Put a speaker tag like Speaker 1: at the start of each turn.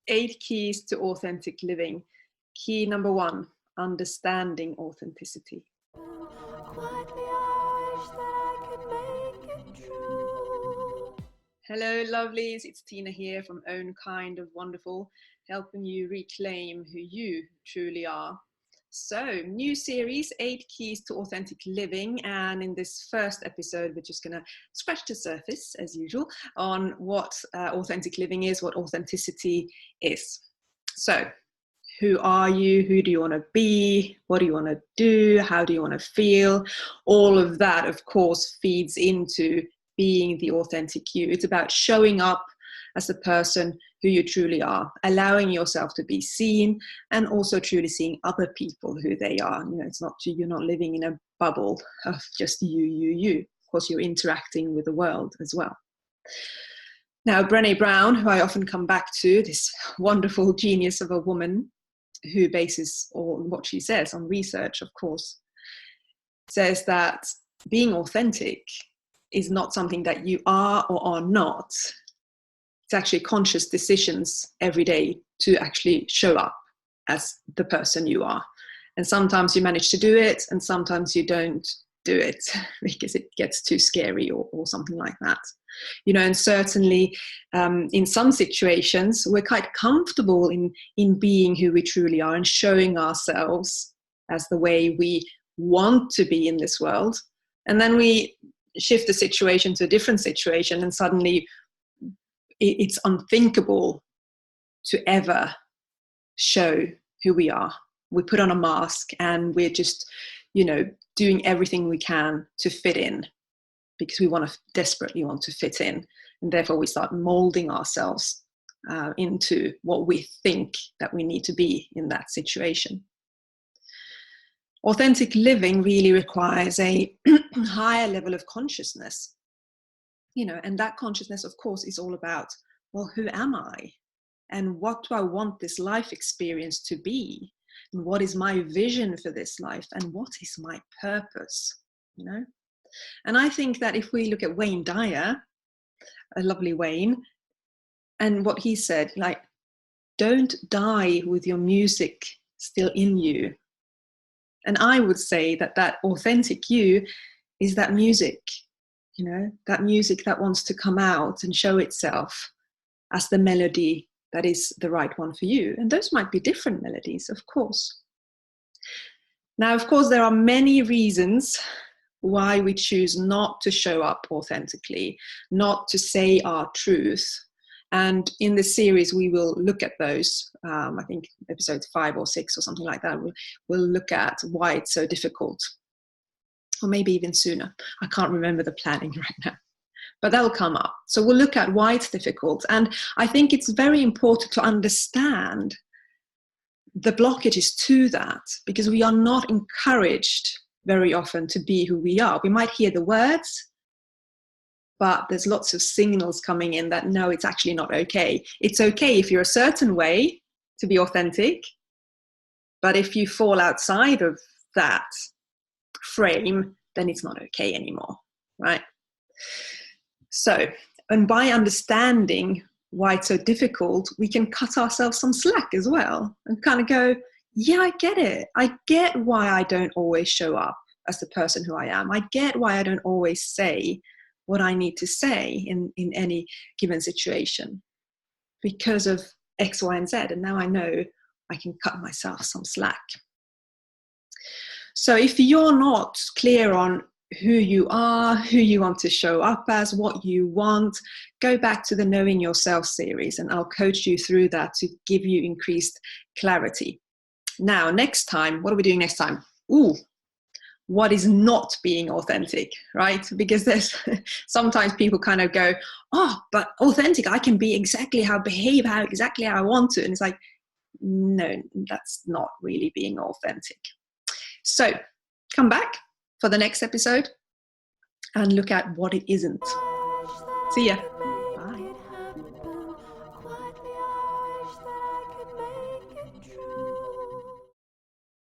Speaker 1: 8 keys to authentic living. Key number 1, understanding authenticity. Hello, lovelies. It's Tiina here from Own, Kind of Wonderful, helping you reclaim who you truly are. So, new series, 8 keys to authentic living. And in this first episode, we're just going to scratch the surface, as usual, on what authentic living is, what authenticity is. So, who are you? Who do you want to be? What do you want to do? How do you want to feel? All of that, of course, feeds into being the authentic you. It's about showing up as the person who you truly are, allowing yourself to be seen, and also truly seeing other people who they are. You know, it's not you're not living in a bubble of just you. Of course, you're interacting with the world as well. Now, Brené Brown, who I often come back to, this wonderful genius of a woman who bases all what she says on research, of course, says that being authentic is not something that you are or are not. It's actually conscious decisions every day to actually show up as the person you are. And sometimes you manage to do it, and sometimes you don't do it because it gets too scary or something like that. You know, and certainly in some situations, we're quite comfortable in being who we truly are and showing ourselves as the way we want to be in this world. And then we shift the situation to a different situation, and suddenly it's unthinkable to ever show who we are. We put on a mask and we're just, you know, doing everything we can to fit in because we desperately want to fit in. And therefore we start molding ourselves into what we think that we need to be in that situation. Authentic living really requires a higher level of consciousness, you know, and that consciousness, of course, is all about, well, who am I? And what do I want this life experience to be? And what is my vision for this life? And what is my purpose? You know? And I think that if we look at Wayne Dyer, a lovely Wayne, and what he said, like, don't die with your music still in you. And I would say that authentic you is that music, you know, that music that wants to come out and show itself as the melody that is the right one for you. And those might be different melodies, of course. Now, of course, there are many reasons why we choose not to show up authentically, not to say our truth. And in this series, we will look at those. I think episode 5 or 6 or something like that. We'll look at why it's so difficult, or maybe even sooner. I can't remember the planning right now, but that'll come up. So we'll look at why it's difficult. And I think it's very important to understand the blockages to that, because we are not encouraged very often to be who we are. We might hear the words, but there's lots of signals coming in that no, it's actually not okay. It's okay if you're a certain way to be authentic, but if you fall outside of that frame, then it's not okay anymore, right? So, and by understanding why it's so difficult, we can cut ourselves some slack as well and kind of go, yeah, I get it. I get why I don't always show up as the person who I am. I get why I don't always say what I need to say in any given situation because of X, Y, and Z. And now I know I can cut myself some slack. So if you're not clear on who you are, who you want to show up as, what you want, go back to the Knowing Yourself series and I'll coach you through that to give you increased clarity. Now, next time, what are we doing next time? What is not being authentic, right? Because there's sometimes people kind of go, but authentic, I can be exactly exactly how I want to. And it's like, no, that's not really being authentic. So come back for the next episode and look at what it isn't. See ya.